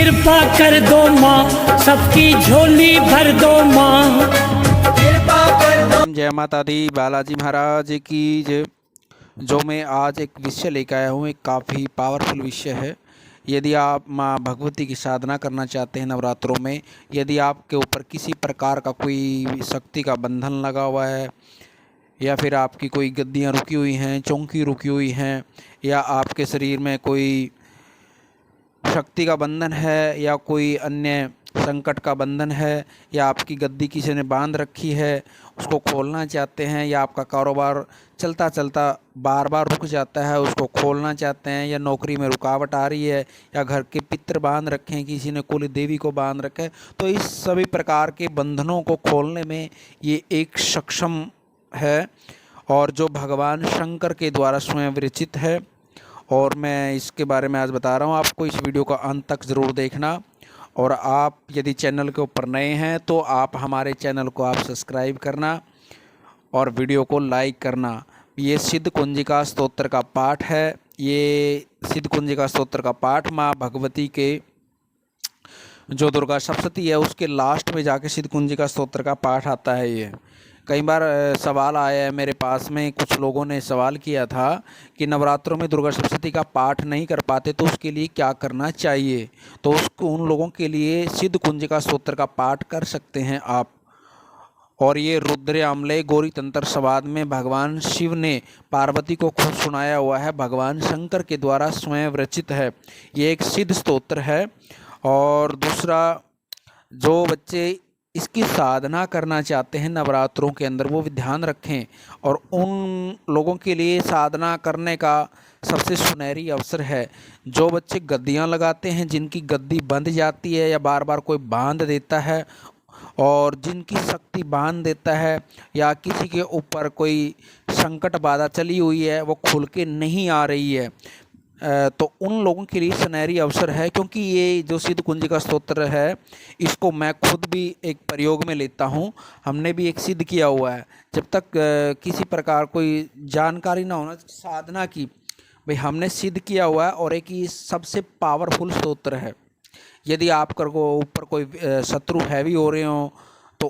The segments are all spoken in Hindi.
कृपा कर दो माँ, सबकी झोली भर दो माँ, कृपा कर दो। जय माता दी, बालाजी महाराज की जय। जो मैं आज एक विषय लेकर आया हूँ, एक काफ़ी पावरफुल विषय है। यदि आप माँ भगवती की साधना करना चाहते हैं नवरात्रों में, यदि आपके ऊपर किसी प्रकार का कोई शक्ति का बंधन लगा हुआ है, या फिर आपकी कोई गद्दियाँ रुकी हुई हैं, चौंकी रुकी हुई हैं, या आपके शरीर में कोई शक्ति का बंधन है, या कोई अन्य संकट का बंधन है, या आपकी गद्दी किसी ने बांध रखी है, उसको खोलना चाहते हैं, या आपका कारोबार चलता चलता बार बार रुक जाता है, उसको खोलना चाहते हैं, या नौकरी में रुकावट आ रही है, या घर के पितर बांध रखे हैं, किसी ने कुल देवी को बांध रखा है, तो इस सभी प्रकार के बंधनों को खोलने में ये एक सक्षम है, और जो भगवान शंकर के द्वारा स्वयं विरचित है। और मैं इसके बारे में आज बता रहा हूँ आपको। इस वीडियो को अंत तक ज़रूर देखना। और आप यदि चैनल के ऊपर नए हैं तो आप हमारे चैनल को आप सब्सक्राइब करना और वीडियो को लाइक करना। ये सिद्ध कुंजिका स्तोत्र का पाठ है। ये सिद्ध कुंजिका स्तोत्र का पाठ माँ भगवती के जो दुर्गा सप्तशती है उसके लास्ट में जाके सिद्ध कुंजिका स्तोत्र का पाठ आता है। ये कई बार सवाल आया है मेरे पास में, कुछ लोगों ने सवाल किया था कि नवरात्रों में दुर्गा सप्तशती का पाठ नहीं कर पाते तो उसके लिए क्या करना चाहिए। तो उसको उन लोगों के लिए सिद्ध कुंजिका स्तोत्र का पाठ कर सकते हैं आप। और ये रुद्र आमले गौरी तंत्र संवाद में भगवान शिव ने पार्वती को खुद सुनाया हुआ है, भगवान शंकर के द्वारा स्वयं रचित है। ये एक सिद्ध स्तोत्र है। और दूसरा, जो बच्चे इसकी साधना करना चाहते हैं नवरात्रों के अंदर, वो भी ध्यान रखें। और उन लोगों के लिए साधना करने का सबसे सुनहरी अवसर है जो बच्चे गद्दियाँ लगाते हैं, जिनकी गद्दी बंध जाती है या बार बार कोई बांध देता है, और जिनकी शक्ति बांध देता है, या किसी के ऊपर कोई संकट बाधा चली हुई है वो खुल के नहीं आ रही है, तो उन लोगों के लिए सुनहरी अवसर है। क्योंकि ये जो सिद्ध कुंजिका स्तोत्र है इसको मैं खुद भी एक प्रयोग में लेता हूँ। हमने भी एक सिद्ध किया हुआ है। जब तक किसी प्रकार कोई जानकारी ना होना साधना की, भाई हमने सिद्ध किया हुआ है। और एक ये सबसे पावरफुल स्तोत्र है। यदि आप ऊपर कोई शत्रु हैवी हो रहे हों तो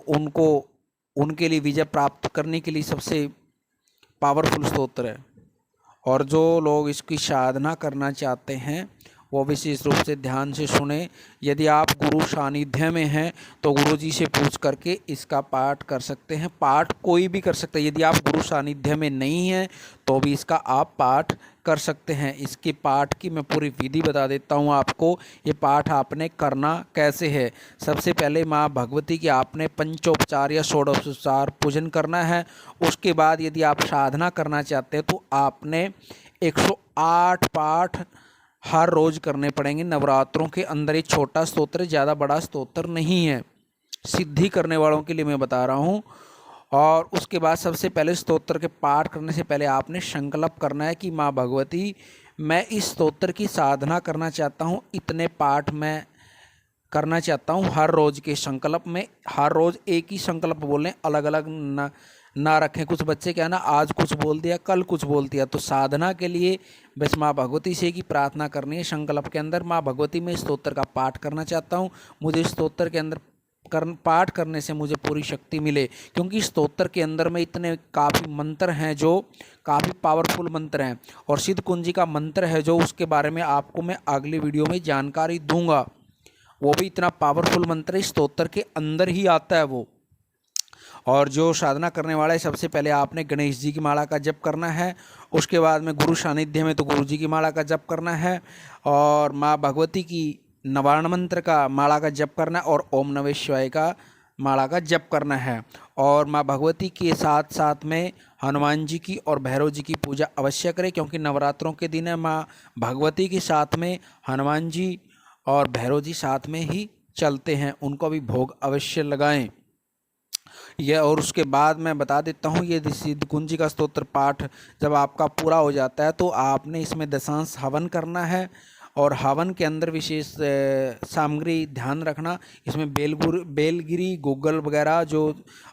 उनके लिए विजय प्राप्त करने के लिए सबसे पावरफुल स्तोत्र है। और जो लोग इसकी साधना करना चाहते हैं वो विशेष रूप से ध्यान से सुने। यदि आप गुरु सानिध्य में हैं तो गुरु जी से पूछ करके इसका पाठ कर सकते हैं। पाठ कोई भी कर सकता है। यदि आप गुरु सानिध्य में नहीं हैं तो भी इसका आप पाठ कर सकते हैं। इसके पाठ की मैं पूरी विधि बता देता हूँ आपको। ये पाठ आपने करना कैसे है। सबसे पहले माँ भगवती की आपने पंचोपचार या षोडशोपचार पूजन करना है। उसके बाद यदि आप साधना करना चाहते हैं तो आपने 108 पाठ हर रोज़ करने पड़ेंगे नवरात्रों के अंदर। ये छोटा स्तोत्र, ज़्यादा बड़ा स्तोत्र नहीं है, सिद्धि करने वालों के लिए मैं बता रहा हूँ। और उसके बाद सबसे पहले स्तोत्र के पाठ करने से पहले आपने संकल्प करना है कि माँ भगवती, मैं इस स्तोत्र की साधना करना चाहता हूँ, इतने पाठ मैं करना चाहता हूँ हर रोज़ के संकल्प में। हर रोज़ एक ही संकल्प बोलें, अलग अलग ना रखें। कुछ बच्चे क्या ना, आज कुछ बोल दिया कल कुछ बोल दिया। तो साधना के लिए बस माँ भगवती से की प्रार्थना करनी है संकल्प के अंदर, माँ भगवती मैं इस स्तोत्र का पाठ करना चाहता हूँ, मुझे इस स्तोत्र के अंदर पाठ करने से मुझे पूरी शक्ति मिले। क्योंकि इस स्तोत्र के अंदर में इतने काफ़ी मंत्र हैं जो काफ़ी पावरफुल मंत्र हैं। और सिद्ध कुंजी का मंत्र है जो, उसके बारे में आपको मैं अगली वीडियो में जानकारी दूंगा। वो भी इतना पावरफुल मंत्र इस स्तोत्र के अंदर ही आता है वो। और जो साधना करने वाला है, सबसे पहले आपने गणेश जी की माला का जप करना है। उसके बाद में गुरु सानिध्य में तो गुरु जी की माला का जप करना है। और माँ भगवती की नवारण मंत्र का माला का जप करना है। और ओम नमः शिवाय का माला का जप करना है। और माँ भगवती के साथ साथ में हनुमान जी की और भैरव जी की पूजा अवश्य करें। क्योंकि नवरात्रों के दिन है, माँ भगवती के साथ में हनुमान जी और भैरव जी साथ में ही चलते हैं, उनको भी भोग अवश्य लगाएं। यह और उसके बाद मैं बता देता हूँ, ये सिद्ध कुंजी का स्तोत्र पाठ जब आपका पूरा हो जाता है तो आपने इसमें दशांश हवन करना है। और हवन के अंदर विशेष सामग्री ध्यान रखना, इसमें बेलगिरी गूगल वगैरह जो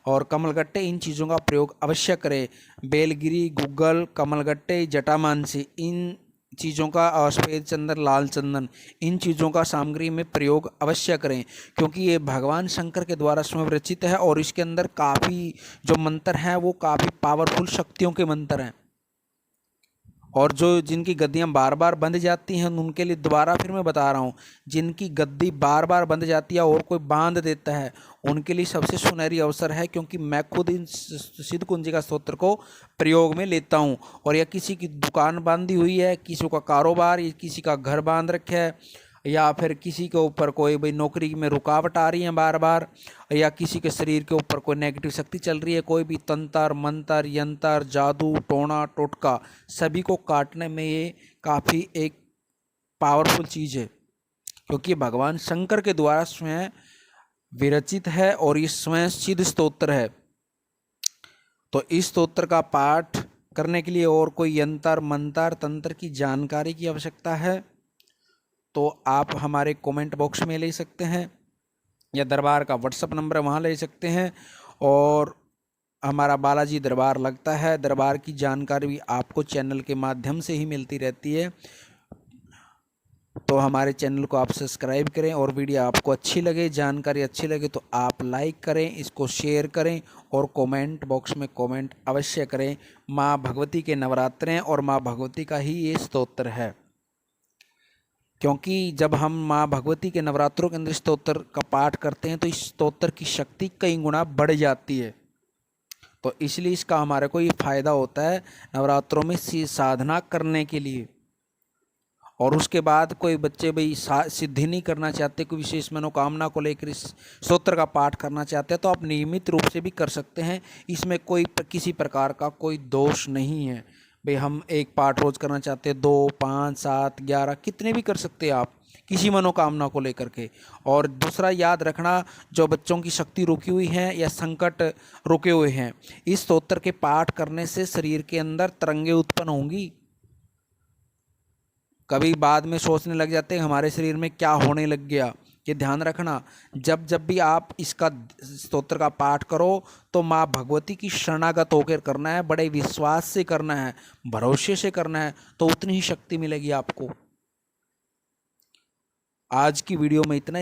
और कमलगट्टे, इन चीज़ों का प्रयोग अवश्य करें। बेलगिरी, गूगल, कमलगट्टे, जटामानसी, इन चीज़ों का सफ़ेद चंदन, लाल चंदन, इन चीज़ों का सामग्री में प्रयोग अवश्य करें, क्योंकि ये भगवान शंकर के द्वारा स्वयं रचित है और इसके अंदर काफ़ी जो मंत्र हैं वो काफ़ी पावरफुल शक्तियों के मंत्र हैं। और जो जिनकी गद्दियाँ बार बार बंध जाती हैं उनके लिए दोबारा फिर मैं बता रहा हूँ, जिनकी गद्दी बार बार बंध जाती है और कोई बांध देता है उनके लिए सबसे सुनहरी अवसर है, क्योंकि मैं खुद इन सिद्ध कुंजिका स्तोत्र को प्रयोग में लेता हूँ। और या किसी की दुकान बांधी हुई है, किसी का कारोबार या किसी का घर बांध रखा है, या फिर किसी के ऊपर कोई भाई नौकरी में रुकावट आ रही है बार बार, या किसी के शरीर के ऊपर कोई नेगेटिव शक्ति चल रही है, कोई भी तंत्र मंत्र यंत्र जादू टोना टोटका, सभी को काटने में ये काफ़ी एक पावरफुल चीज़ है, क्योंकि भगवान शंकर के द्वारा स्वयं विरचित है और ये स्वयं सिद्ध स्तोत्र है। तो इस स्तोत्र का पाठ करने के लिए और कोई यंत्र मंत्र तंत्र की जानकारी की आवश्यकता है तो आप हमारे कमेंट बॉक्स में ले सकते हैं, या दरबार का व्हाट्सअप नंबर वहाँ ले सकते हैं। और हमारा बालाजी दरबार लगता है, दरबार की जानकारी भी आपको चैनल के माध्यम से ही मिलती रहती है। तो हमारे चैनल को आप सब्सक्राइब करें, और वीडियो आपको अच्छी लगे, जानकारी अच्छी लगे तो आप लाइक करें, इसको शेयर करें और कमेंट बॉक्स में कमेंट अवश्य करें। माँ भगवती के नवरात्र हैं और माँ भगवती का ही ये स्तोत्र है, क्योंकि जब हम माँ भगवती के नवरात्रों के अंदर स्तोत्र का पाठ करते हैं तो इस स्तोत्र की शक्ति कई गुना बढ़ जाती है। तो इसलिए इसका हमारे को ये फ़ायदा होता है नवरात्रों में साधना करने के लिए। और उसके बाद कोई बच्चे भाई सिद्धि नहीं करना चाहते, कोई विशेष मनोकामना को लेकर इस स्तोत्र का पाठ करना चाहते हैं तो आप नियमित रूप से भी कर सकते हैं। इसमें कोई किसी प्रकार का कोई दोष नहीं है। भाई हम एक पाठ रोज़ करना चाहते हैं, 2, 5, 7, 11 कितने भी कर सकते हैं आप किसी मनोकामना को लेकर के। और दूसरा याद रखना, जो बच्चों की शक्ति रुकी हुई है या संकट रुके हुए हैं, इस स्तोत्र के पाठ करने से शरीर के अंदर तरंगे उत्पन्न होंगी। कभी बाद में सोचने लग जाते हैं हमारे शरीर में क्या होने लग गया। ये ध्यान रखना, जब भी आप इसका स्तोत्र का पाठ करो तो माँ भगवती की शरणागत होकर करना है, बड़े विश्वास से करना है, भरोसे से करना है, तो उतनी ही शक्ति मिलेगी आपको। आज की वीडियो में इतना ही।